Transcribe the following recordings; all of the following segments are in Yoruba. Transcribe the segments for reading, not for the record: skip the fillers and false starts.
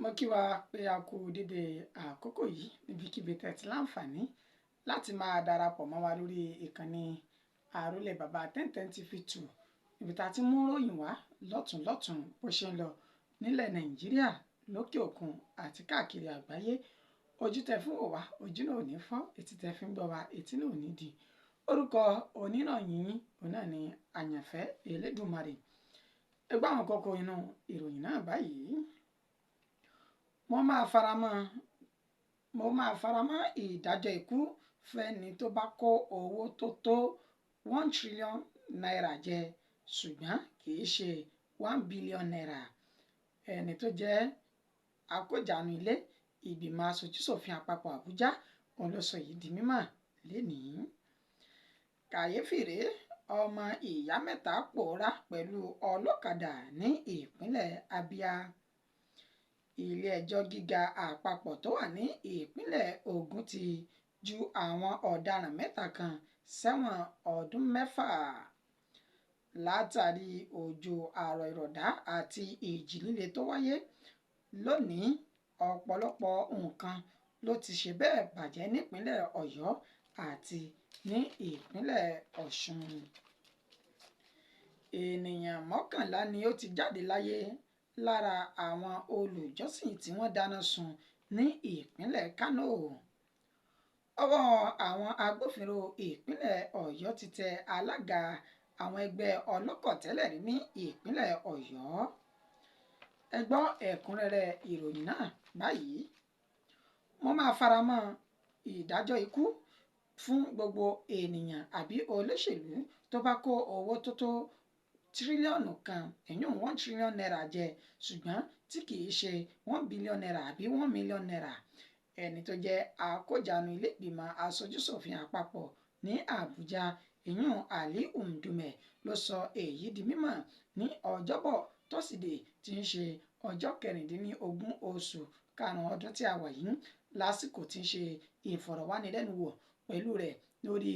Mo kí wa pé a kú dédé àkókò yìí níbikíbi tẹ́ ti láǹfààní láti máa darapọ̀ mọ́ wa lórí ìkànnì àrólé bàbá 1010 TV2 níbi tá a ti mú ròyìn wá lọ́tùnlọ́tùn bó ṣe ń lọ nílẹ̀ Nàìjíríà, lókè òkun àti káàkiri àgbáyé. Ojú tẹ́ fi ń wò wá, ojú náà ò ní fọ́, etí tẹ́ fi ń gbọ́ wá, etí náà ò ní di. Orúkọ oníròyìn òun náà ni Àyànfẹ́ Elédùmarè. Ẹ gbọ́ àwọn kókó inú ìròyìn náà báyìí. Mo máa faramọ́ ìdájọ́ ikú fẹ́ni tó bá kó owó tó tó 1 trillion naira jẹ, ṣùgbọ́n kì í ṣe 1 billion naira. Ẹni tó jẹ́ akójànú ilé ìgbìmọ̀ aṣojú-ṣòfin àpapọ̀ Àbújá òun ló sọ yìí di mímọ̀ lénìí. Kàyéfì rèé, ọmọ ìyá mẹ́ta pòórá pẹ̀lú ọlọ́kadà ní ìpínlẹ̀ Abia. Ilé-ẹjọ́ gíga àpapọ̀ tó wà ní ìpínlẹ̀ Ògùn ti ju àwọn ọ̀daràn mẹ́ta kan sẹ́wọ̀n ọdún 6 látàrí òjò àrọ̀ ìrọ̀dá àti ìjì líle tó wáyé lónìí. Ọ̀pọ̀lọpọ̀ nǹkan ló ti ṣe bẹ́ẹ̀ bàjẹ́ nípínlẹ̀ Ọ̀yọ́ àti ní ìpínlẹ̀ Ọ̀ṣun. Ènìyàn 11 ni ó ti jáde láyé lára àwọn olùjọ́sìn tí wọ́n dáná sun ní ìpínlẹ̀ Kánò. Ọwọ́ àwọn agbófinró ìpínlẹ̀ Ọ̀yọ́ ti tẹ alága àwọn ẹgbẹ́ ọlọ́kọ̀ tẹ́lẹ̀ rí ní ìpínlẹ̀ Ọ̀yọ́. Ẹ gbọ́ ẹ̀kúnrẹ́rẹ́ ìròyìn náà báyìí. Mo máa faramọ́ ìdájọ́ ikú fún gbogbo ènìyàn àbí olóṣèlú tó bá kó owó tó tó tírílíọ̀nù kan, 1 trillion naira jẹ, ṣùgbọ́n tí kì í ṣe 1 billion naira àbí 1 million naira. Ẹni tó jẹ́ akójànú ilé ìgbìmọ̀ aṣojú-ṣòfin àpapọ̀ ní Àbújá, Ali Ndume ló sọ èyí di mímọ̀ ní Ọjọ́bọ̀ Tọ́sídẹ̀ẹ́ tí ń ṣe ọjọ́ 16 oṣù karùn-ún ọdún tí a wà yìí, lásìkò tí ń ṣe ìfọ̀rọ̀wánilẹ́nuwò pẹ̀lú rẹ̀ lórí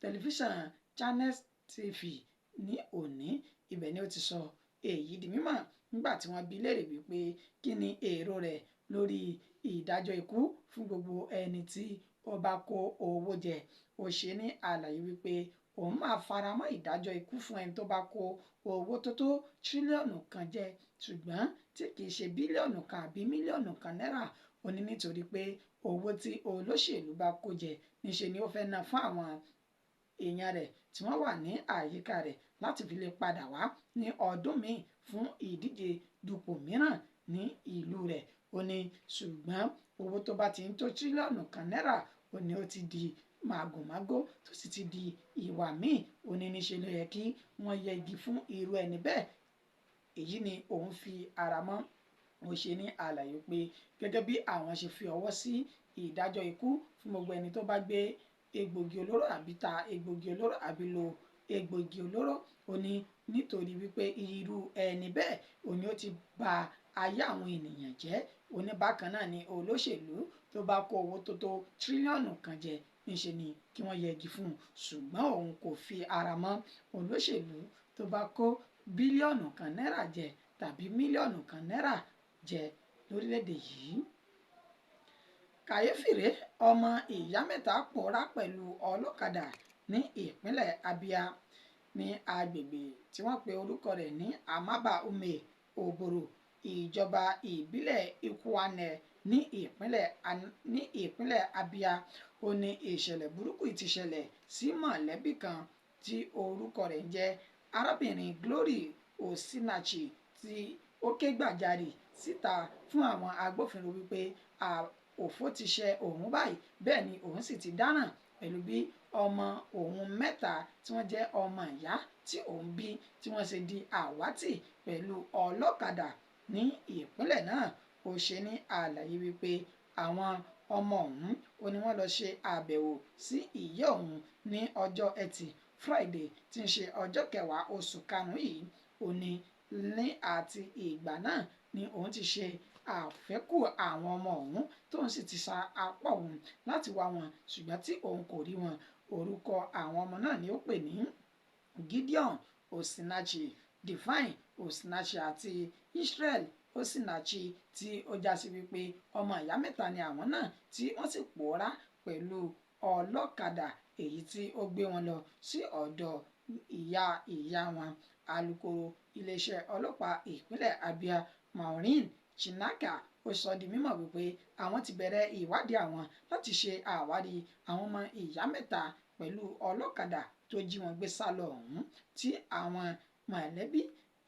tẹlifíṣàn Channels TV ní òní. Ibẹ̀ ni ó ti sọ èyí di mímọ̀ nígbà tí wọ́n bi léèrè wípé kí ni èrò rẹ̀ lórí ìdájọ́ ikú fún gbogbo ẹni tí ó bá kó owó jẹ. Ó ṣe ní àlàyé wípé òun máa faramọ́ ìdájọ́ ikú fún ẹni tó bá kó owó tó tó tírílíọ̀nù kan jẹ, ṣùgbọ́n tí kì í ṣe bílíọ̀nù kan àbí mílíọ̀nù kan náírà. Ó ní nítorí pé owó tí olóṣèlú bá kó jẹ níṣe ni ó fẹ́ ná fún àwọn èèyàn rẹ̀ tí wọ́n wà ní àyíká rẹ̀ láti fi lè padà wá ní ọdún míì fún ìdíje dupò mìíràn ní ìlú rẹ̀. Ó ní ṣùgbọ́n owó tó bá ti ń tó tírílíọ̀nù kan náírà, ó ní ó ti di màgòmágó tó sì ti di ìwà míì. Ó ní níṣe ló yẹ kí wọ́n yẹgi fún irú ẹni bẹ́ẹ̀. Èyí ni òun fi ara mọ́. Ó ṣe ní àlàyé pé gẹ́gẹ́ bí àwọn ṣe fi ọwọ́ sí ìdájọ́ ikú fún gbogbo ẹni tó bá gbé egbògi olóró àbí ta egbògi olóró àbí lo egbògi olóró. Ó ní nítorí wípé irú ẹni bẹ́ẹ̀ ó ní ó ti ba ayé àwọn ènìyàn jẹ́. Ó ní bákan náà ni olóṣèlú tó bá kó owó tó tó tírílíọ̀nù kan jẹ, níṣe ni kí wọ́n yẹgi fún un. Ṣùgbọ́n òun kò fi ara mọ́ olóṣèlú tó bá kó bílíọ̀nù kan náírà jẹ tàbí mílíọ̀nù kan náírà jẹ lórílẹ̀‐èdè yìí. Kàyéfì rèé, ọmọ ìyá mẹ́ta pòórá pẹ̀lú ọlọ́kadà ní ìpínlẹ̀ Abia ní agbègbè tí wọ́n pe orúkọ rẹ̀ ní Amaba Ume Oboro, ìjọba ìbílẹ̀ Ikwane ní ìpínlẹ̀ Abia. Ó ní ìṣẹ̀lẹ̀ burúkú ti ṣẹlẹ̀ sí mọ̀lẹ́bí kan tí orúkọ rẹ̀ ń jẹ́ arábìnrin Glory Osinachi, tí ó ké gbàjarè síta fún àwọn agbófinró wípé òfò ti ṣe òun báyìí, bẹ́ẹ̀ ni òun sì ti dáràn pẹ̀lú bí ọmọ òun 3 tí wọ́n jẹ́ ọmọ ìyá tí òun bí tí wọ́n ṣe di àwátì pẹ̀lú ọlọ́kadà ní ìpínlẹ̀ náà. Ó ṣe ní àlàyé wípé àwọn ọmọ òun ó ní wọ́n lọ ṣe àbẹ̀wò sí ìyá òun ní ọjọ́ Ẹtì Friday tí ń ṣe ọjọ́ 10 oṣù karùn-ún yìí. Ó ní ní àti ìgbà náà ni òun ti ṣe àfẹ́kù àwọn ọmọ òun tóun sì ti sa apá òun láti wá wọn, ṣùgbọ́n tí òun kò rí wọn. Orúkọ àwọn ọmọ náà ni ó pè ní Gideon Osinachi, Divine Osinachi àti Israel Osinachi tí ó já sí wípé ọmọ ìyá mẹ́ta ni àwọn náà tí wọ́n sì pòórá pẹ̀lú ọlọ́kadà èyí tí ó gbé wọn lọ sí ọ̀dọ̀ ìyá wọn. Alukoro iléeṣẹ́ ọlọ́pàá ìpínlẹ̀ Abia Maureen Chinaka ó sọ di mímọ̀ wípé àwọn ti bẹ̀rẹ̀ ìwádìí àwọn láti ṣe àwárí àwọn ọmọ ìyá mẹ́ta pẹ̀lú ọlọ́kadà tó jí wọn gbé sá lọ ọ̀hún, tí àwọn mọ̀lẹ́bí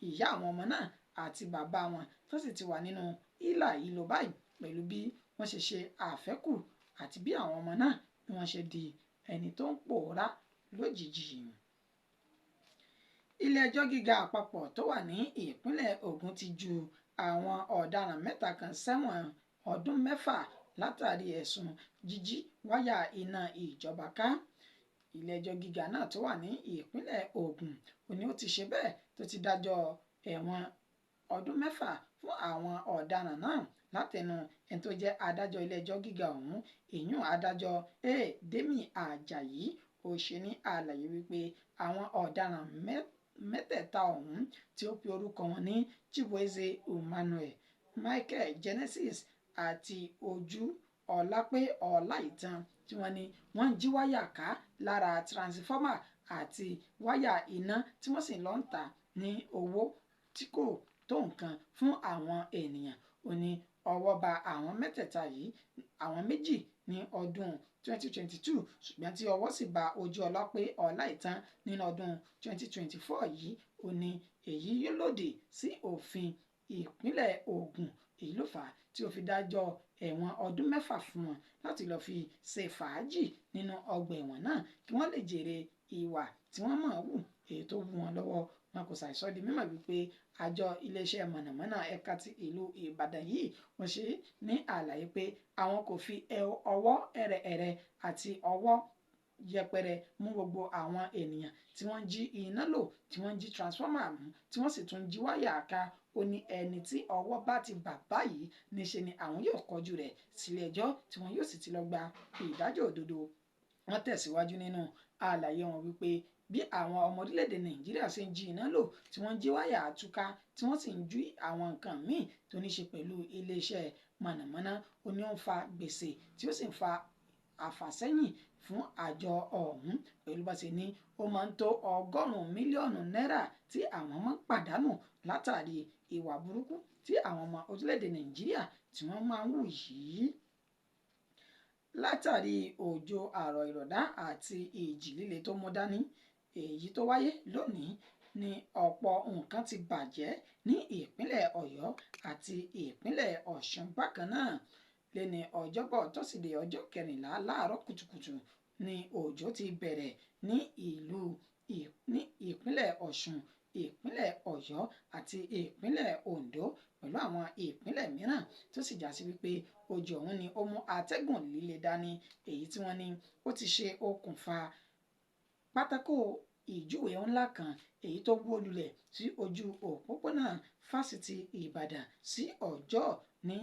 ìyá àwọn ọmọ náà àti bàbá wọn tó sì ti wà nínú hílàhílo báyìí pẹ̀lú bí wọ́n ṣe ṣe àfẹ́kù àti bí àwọn ọmọ náà bí wọ́n ṣe di ẹni tó ń pòórá lójijì. Ilé-ẹjọ́ gíga àpapọ̀ tó wà ní ìpínlẹ̀ Ògùn ti ju àwọn ọ̀daràn mẹ́ta kan sẹ́wọ̀n ọdún 6 látàrí ẹ̀sùn jíjí wáyà iná ìjọba ká. Ilé-ẹjọ́ gíga náà tó wà ní ìpínlẹ̀ Ògùn òní ó ti ṣe bẹ́ẹ̀ tó ti dájọ́ ẹ̀wọ̀n ọdún 6 fún àwọn ọ̀daràn náà látẹnu ẹni tó jẹ́ adájọ́ ilé-ẹjọ́ gíga ọ̀hún, ìyún adájọ́ Demi Ajayi ó ṣe ní àlàyé wípé àwọn ọ̀daràn mẹ́tẹ̀ẹ̀ta ọ̀hún tí ó pe orúkọ wọn ní Chibueze Emmanuel, Michael Genesis àti Ojú Ọlápé Ọláìtàn tí wọ́n ní wọ́n jí wáyà ká lára transformer àti wáyà iná tí wọ́n sì lọ ń tà ní owó tí kò tó nǹkan fún àwọn ènìyàn. Ó ní ọwọ́ ba àwọn mẹ́tẹ̀ẹ̀ta yìí, àwọn méjì ní ọdún 2022 ṣùgbọ́n tí ọwọ́ sì ba Ojú Ọlápé Ọláìtàn nínú ọdún 2024 yìí. Ó ní èyí yóò lòdì sí òfin ìpínlẹ̀ Ògùn, èyí ló fà á tí ó fi dájọ́ ẹ̀wọ̀n ọdún 6 fún wọn láti lọ́ọ́ fi ṣe fàájì nínú ọgbà ẹ̀wọ̀n náà kí wọ́n lè jèrè ìwà tí wọ́n mọ̀ wù èyí tó wù wọn lọ́wọ́. Wọn kò ṣàìsọ di mímọ̀ wípé àjọ iléeṣẹ́ mọ̀nàmọ́ná ẹ̀ka ti ìlú Ìbàdàn yìí wọ́n ṣe ní àlàyé pé àwọn kò fi ọwọ́ ẹ̀rẹ̀ẹ̀rẹ̀ àti ọwọ́ yẹpẹrẹ mú gbogbo àwọn ènìyàn tí wọ́n jí iná lò, tí wọ́n jí transformer mú, tí wọ́n sì tún jí wáyà ká. Ó ní ẹni tí ọwọ́ bá ti bà báyìí níṣe ni àwọn yóò kọjú rẹ̀ sílé ẹjọ́ tí wọ́n yóò sì ti lọ gba ìdájọ́ òdodo. Wọ́n tẹ̀síwájú nínú àlàyé wọn wípé bí àwọn ọmọ orílẹ̀-èdè Nàìjíríà ṣe ń jí iná lò tí wọ́n jí wáyà àtúká tí wọ́n sì ń jú àwọn nǹkan míì tó ní ṣe pẹ̀lú iléeṣẹ́ mọ̀nàmọ́ná, ó ní ó ń fa gbèsè tí ó sì ń fa àfàsẹ́yìn fún àjọ ọ̀hún pẹ̀lú bá ṣe ní ó máa ń tó 100 mílíọ̀nù náírà tí àwọn máa ń pàdánù látàrí ìwà burúkú tí àwọn ọmọ orílẹ̀-èdè Nàìjíríà tí wọ́n máa ń wù yìí. Látàrí òjò àrọ̀ ìrọ̀dá àti ìjì líle tó mú dání èyí tó wáyé lónìí ni ọ̀pọ̀ nǹkan ti bàjẹ́ ní ìpínlẹ̀ Ọ̀yọ́ àti ìpínlẹ̀ Ọ̀ṣun. Bákan náà lẹ́ni ọjọ́bọ̀ tọ́sídẹ̀ẹ́ ọjọ́ 14 láàárọ̀ kùtùkùtù ni òjò ti bẹ̀rẹ̀ ní ìpínlẹ̀ Ọ̀ṣun, ìpínlẹ̀ Ọ̀yọ́ àti ìpínlẹ̀ Oǹdó pẹ̀lú àwọn ìpínlẹ̀ mìíràn tó sì já sí wípé òjò ọ̀hún ni ó mú atẹ́gùn líle dání èyí tí wọ́n ní ó ti ṣe okùnfà pátákó ìjúwe ńlá kan èyí tó wó lulẹ̀ sí ojú òpópónà fásitì Ìbàdàn sí Ọ̀jọ́ ní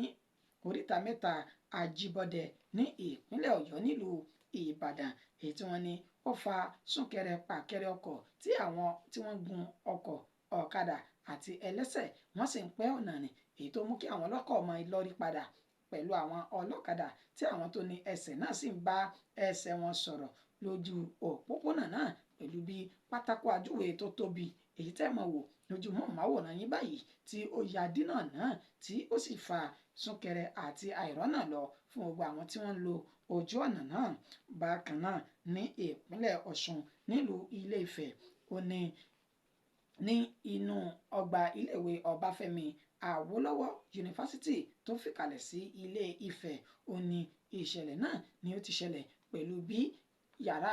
oríta mẹ́ta Àjíbọ̀dẹ̀ ní ìpínlẹ̀ Ọ̀yọ́ nílùú Ìbàdàn, èyí tí wọ́n ní ó fa súnkẹrẹ pàkẹrẹ ọkọ̀ tí àwọn tí wọ́n gun ọkọ̀ ọ̀kadà àti ẹlẹ́sẹ̀ wọ́n sì ń pẹ́ ọ̀nà rìn èyí tó mú kí àwọn ọlọ́kọ̀ ọmọ ìlọrí padà pẹ̀lú àwọn ọlọ́kadà tí àwọn tó ní ẹsẹ̀ náà sì ń bá ẹsẹ̀ wọn sọ̀rọ̀ lójú òpópónà náà pẹ̀lú bí pátákó àjúwe tó tóbi èyí tẹ́ mọ̀ wò lójú mọ́ọ̀máwòrán yín báyìí tí ó ya dínà náà tí ó sì fa súnkẹrẹ àti àìrọ́nà lọ fún gbogbo àwọn tí wọ́n ń lo ojú ọ̀nà náà. Bákan náà ní ìpínlẹ̀ Ọ̀ṣun nílùú Ilé-Ifẹ̀ ó ní inú ọgbà iléèwé Ọbáfẹ́mi Awólọ́wọ̀ yunifásitì tó fìkàlẹ̀ sí Ilé-Ifẹ̀ ó ní ìṣẹ̀lẹ̀ náà ni ó ti ṣẹlẹ̀ pẹ̀lú bí yàrá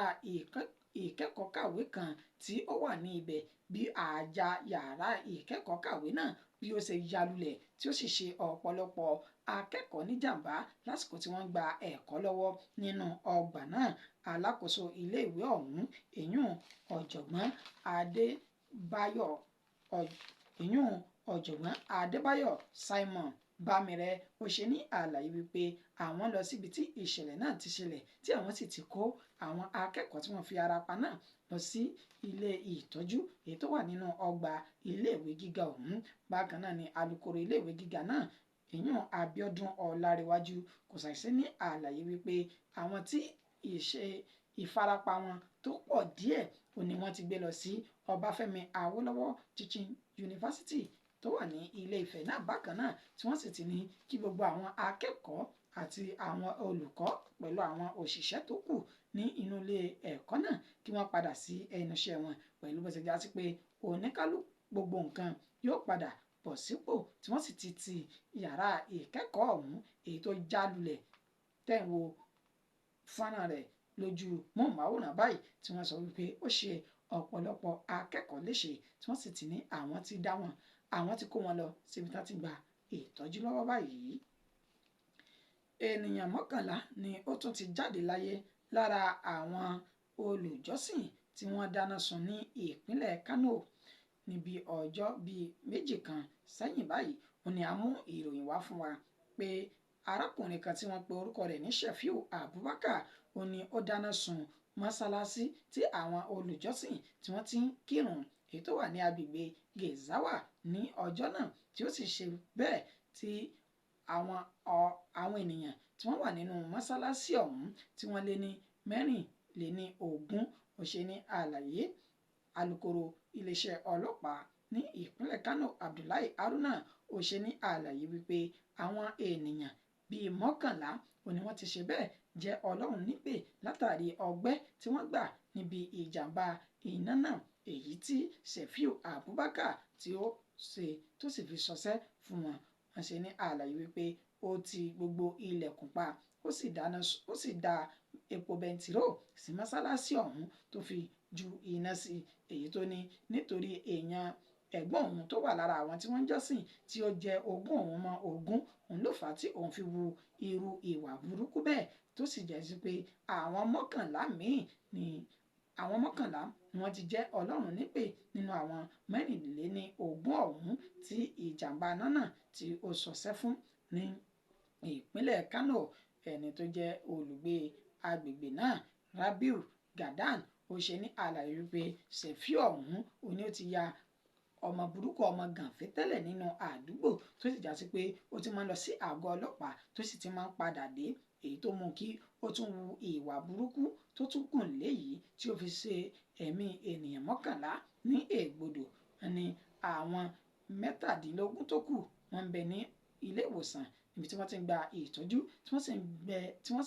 ìkẹ́kọ̀ọ́-kàwé kan tí ó wà ní ibẹ̀ bí àjà yàrá ìkẹ́kọ̀ọ́-kàwé náà bí ó ṣe ya lulẹ̀ tí ó sì ṣe ọ̀pọ̀lọpọ̀ akẹ́kọ̀ọ́ níjàmbá lásìkò tí wọ́n gba ẹ̀kọ́ lọ́wọ́ nínú ọgbà náà. Alákòóso iléèwé ọ̀hún ọ̀jọ̀gbọ́n Adébáyọ̀ Simon Bámirẹ́ ó ṣe ní àlàyé wípé àwọn lọ síbi tí ìṣẹ̀lẹ̀ náà ti ṣẹlẹ̀ tí àwọn sì ti kó àwọn akẹ́kọ̀ọ́ tí wọ́n fi ara pa náà lọ sí ilé ìtọ́jú èyí tó wà nínú ọgbà iléèwé gíga ọ̀hún. Bákan náà ni alukoro iléèwé gíga náà ìyún Abíọ́dún Ọlárẹ̀wájú kò ṣàìsí ní àlàyé wípé àwọn tí ìfarapa wọn tó pọ̀ díẹ̀ ò ní wọ́n ti gbé lọ sí Ọbáfẹ́mi Awólọ́wọ̀ Teaching University tó wà ní Ilé Ifẹ̀ náà bákan náà tí wọ́n sì ti ní kí gbogbo àwọn akẹ́kọ̀ọ́ àti àwọn olùkọ́ pẹ̀lú àwọn òṣìṣẹ́ tó kù ní inú ilé ẹ̀kọ́ náà kí wọ́n padà sí ẹnu iṣẹ́ wọn pẹ̀lú bó ṣe já sí pé oníkálukú gbogbo nǹkan yóò padà bọ̀ sípò tí wọ́n sì ti yàrá ìkẹ́kọ̀ọ́ ọ̀hún èyí tó já lulẹ̀ tẹ̀ ń wo fọ́nrán rẹ̀ lójú móhùnmáwòrán báyìí tí wọ́n sọ wípé ó ṣe ọ̀pọ̀lọpọ̀ akẹ́kọ̀ọ́ léṣe tí wọ́n sì ti ní àwọn ti kó wọn lọ síbi tí wọ́n ti gba ìtọ́jú lọ́wọ́ báyìí. Ènìyàn 11 ni ó tún ti jáde láyé lára àwọn olùjọ́sìn tí wọ́n dáná sun ní ìpínlẹ̀ Kano níbi ọjọ́ bíi méjì kan sẹ́yìn báyìí. Ó ní a mú ìròyìn wá fún wa pé arákùnrin kan tí wọ́n pe orúkọ rẹ̀ ní Shefiu Abubakar ó ní ó dáná sun mọ́sálásí tí àwọn olùjọ́sìn tí wọ́n ti ń kírun èyí tó wà ní agbègbè Gezawa ní ọjọ́ náà tí ó sì ṣe bẹ́ẹ̀ tí àwọn ènìyàn tí wọ́n wà nínú mọ́sálásí ọ̀hún tí wọ́n lé ní 24 ó ṣe ní àlàyé. Alukoro iléeṣẹ́ ọlọ́pàá ní ìpínlẹ̀ Kano Abdullahi Haruna ó ṣe ní àlàyé wípé àwọn ènìyàn bíi 11 ó ní wọ́n ti ṣe bẹ́ẹ̀ jẹ́ Ọlọ́run nípè látàrí ọgbẹ́ tí wọ́n gbà níbi ìjàmbá iná náà èyí tí Shefiu Abubakar tí ó ṣe tó sì fi ṣọṣẹ́ fún wọn. Wọ́n ṣe ní àlàyé wípé ó ti gbogbo ilẹ̀kùn pa ó sì da epo bẹntiró sí mọ́sálásí ọ̀hún tó fi ju iná sí èyí tó ní nítorí èèyàn ẹ̀gbọ́n òun tó wà lára àwọn tí wọ́n ń jọ́sìn tí ó jẹ́ ogún òun mọ́ ogún òun ló fà á tí òun fi wu irú ìwà burúkú bẹ́ẹ̀ tó sì jẹ́ sí pé àwọn 11 míì ni wọ́n ti jẹ́ Ọlọ́run nípè nínú àwọn 24 ọ̀hún tí ìjàmbá náà tí ó ṣọṣẹ́ fún ní ìpínlẹ̀ Kano. Ẹni tó jẹ́ olùgbé agbègbè náà Rabiu Gadan ó ṣe ní àlàyé wípé Shefiu ọ̀hún ó ní ó ti ya ọmọ burúkú ọmọ gànfẹ́ tẹ́lẹ̀ nínú àdúgbò tó sì já sí pé ó ti máa ń lọ sí àgọ́ ọlọ́pàá tó sì ti máa ń padà dé èyí tó mú kí ó tún wu ìwà burúkú tó tún gùn léyìí tí ó fi ṣe ẹ̀mí ènìyàn 11 ní ègbodò. Ní àwọn 17 tó kù wọ́n ń bẹ ní ilé ìwòsàn níbi tí wọ́n ti ń gba ìtọ́jú tí wọ́n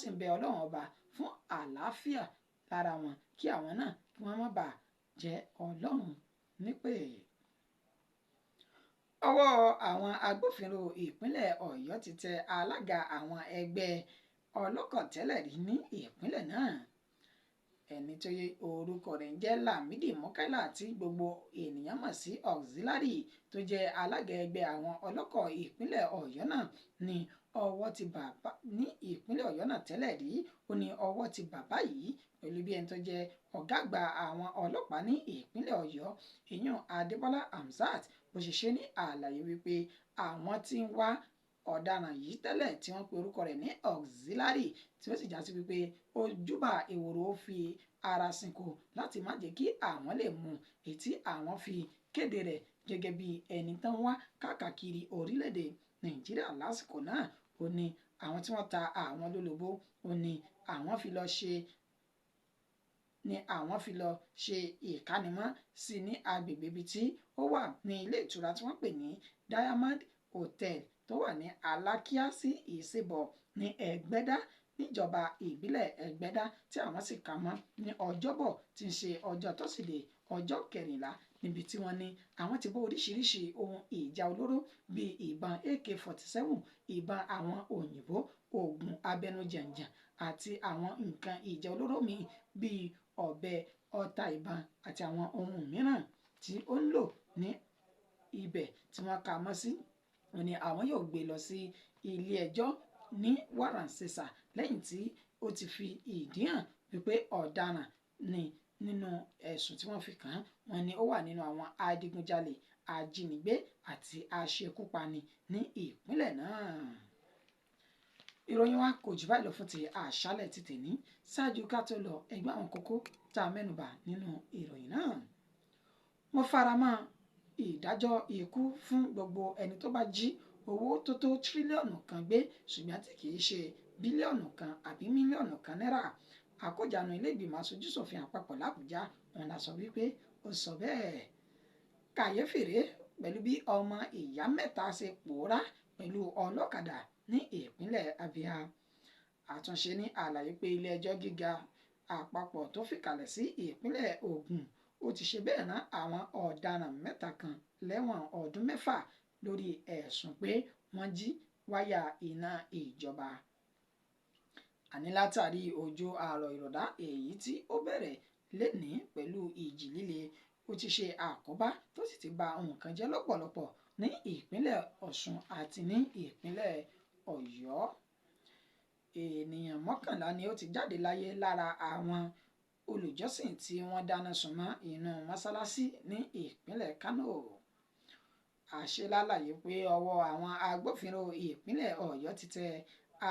sì ń bẹ Ọlọ́run ọba fún àlàáfíà lára wọn kí àwọn náà kí wọ́n má bàa jẹ́ Ọlọ́run nípè. Ọwọ́ àwọn agbófinró ìpínlẹ̀ Ọ̀yọ́ ti tẹ alága àwọn ẹgbẹ́ ọlọ́kọ̀ tẹ́lẹ̀ rí ní ìpínlẹ̀ náà. Ẹni tó yẹ orúkọ rẹ̀ ń jẹ́ Lamidi Mukaila tí gbogbo ènìyàn mọ̀ sí Auxiliary tó jẹ́ alága ẹgbẹ́ àwọn ọlọ́kọ̀ ìpínlẹ̀ Ọ̀yọ́ náà ní ọwọ́ ti bàbá ní ìpínlẹ̀ Ọ̀yọ́ náà tẹ́lẹ̀ rí. Ó ní ọwọ́ ti bàbá yìí pẹ̀lú bí ẹni tó jẹ́ ọ̀gá àgbà àwọn ọlọ́pàá ní ìpínlẹ̀ Ọ̀yọ́ ìyún Adébọ́lá Hamzat bó ṣe ṣe ní àlàyé wípé àwọn tí ń wá ọ̀daràn yìí tẹ́lẹ̀ tí wọ́n pe orúkọ rẹ̀ ní Auxiliary tí ó sì já sí wípé ojúbà ehoro ó fi ara sìnkú láti má jẹ́ kí àwọn lè mú èyí tí àwọn fi kéde rẹ̀ gẹ́gẹ́ bí ẹni tán wá káàkiri orílẹ̀-èdè Nàìjíríà lásìkò náà. Ó ní àwọn tí wọ́n ta àwọn lólobó ó ní àwọn fi lọ ṣe ìkánimọ́ sí ní agbègbè ibi tí ó wà ní ilé ìtura tí wọ́n pè ní Diamond Hotel tó wà ní Alákíá sí Ìsebọ̀ ní Ẹ̀gbẹ́dá níjọba ìbílẹ̀ Ẹ̀gbẹ́dá tí àwọn sì kà mọ́ ní ọjọ́bọ̀ tí ń ṣe ọjọ́ tọ́sídẹ̀ẹ́ ọjọ́ 14 níbi tí wọ́n ní àwọn ti bó oríṣiríṣi ohun ìjà olóró bíi ìbọn AK-47 ìbọn àwọn òyìnbó oògùn abẹnujànjà àti àwọn nǹkan ìjà olóró míì bíi ọ̀bẹ ọta ìbọn àti àwọn ohun mìíràn tí ó ń lò ní ibẹ̀ tí wọ́n kà mọ́ sí. Wọ́n ní àwọn yóò gbé lọ sí ilé ẹjọ́ ní wàràǹṣeṣà lẹ́yìn tí ó ti fi ìdí hàn wípé ọ̀daràn ni nínú ẹ̀sùn tí wọ́n fi kàn án. Wọ́n ní ó wà nínú àwọn adigunjalè ajínigbé àti aṣekúpani ní ìpínlẹ̀ náà. Ìròyìn wa kò jù báyìí lọ fún ti àṣálẹ́ ti tèmi. Ṣáájú ká tó lọ ẹgbẹ́ àwọn kókó tá a mẹ́nubà nínú ìròyìn náà. Mo faramọ́ ìdájọ́ ikú fún gbogbo ẹni tó bá jí owó tó tó tírílíọ̀nù kan gbé ṣùgbọ́n tí kì í ṣe bílíọ̀nù kan àbí mílíọ̀nù kan náírà. Àkójànú ilé ìgbìmọ̀ aṣojúṣòfin àpapọ̀ l'Àbújá wọn la sọ wípé ó sọ bẹ́ẹ̀. Kàyéfì rèé pẹ̀lú bí ọmọ ìyá mẹ́ta ṣe pòórá pẹ̀lú ọlọ́kadà ní ìpínlẹ̀ Abia. Àtúnṣe ní àlàyé pé ilé ẹjọ́ gíga àpapọ̀ tó fìkàlẹ̀ sí ìpínlẹ̀ Ògùn ó ti ṣe bẹ́ẹ̀ rán àwọn ọ̀daràn mẹ́ta kan lẹ́wọ̀n ọdún 6 lórí ẹ̀sùn pé wọ́n jí wáyà iná ìjọba. Àní látàrí òjò àrọ̀ ìrọ̀dá èyí tí ó bẹ̀rẹ̀ lénìí pẹ̀lú ìjì líle ó ti ṣe àkóbá tó sì ti ba nǹkan jẹ́ lọ́pọ̀lọpọ̀ ní ìpínlẹ̀ Ọ̀ṣun àti ní ìpínlẹ̀ Ọ̀yọ́. Ènìyàn 11 ni ó ti jáde láyé lára àwọn olùjọ́sìn tí wọ́n dáná sun mọ́ inú mọ́sálásí ní ìpínlẹ̀ Kánò. Àṣelálàyé pé ọwọ́ àwọn agbófinró ìpínlẹ̀ Ọ̀yọ́ ti tẹ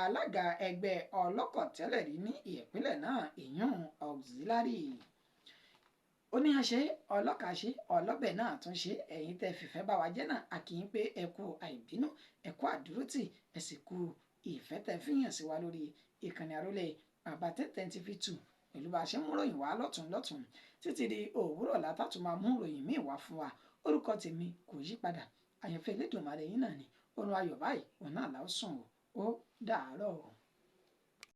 alága ẹgbẹ́ ọlọ́kọ̀ tẹ́lẹ̀ rí ní ìpínlẹ̀ náà ìyún auxiliary. Ó ní àṣẹ ọlọ́kàṣe ọlọ́bẹ̀ náà tún ṣe ẹ̀yin tẹ́ fìfẹ́ bá wa jẹ́ náà a kì í pé ẹ kú àìbínú ẹ kú àdúrótì ẹ sì kú ìfẹ́ tẹ́ fìyàn sí wa lórí ìkànnì àrólé bàbá tẹ́tẹ́ ti fi tù pẹ̀lú bá a ṣe ń mú ròyìn wá lọ́tún títí di òwúrọ̀ látàtún máa mú ròyìn míì wá fún wa. Orúkọ tèmi kò yí padà àyànfẹ́ Elédùmarè yín náà ni. Orun ayọ̀ báyìí òun náà la ó sùn ó dàárọ̀.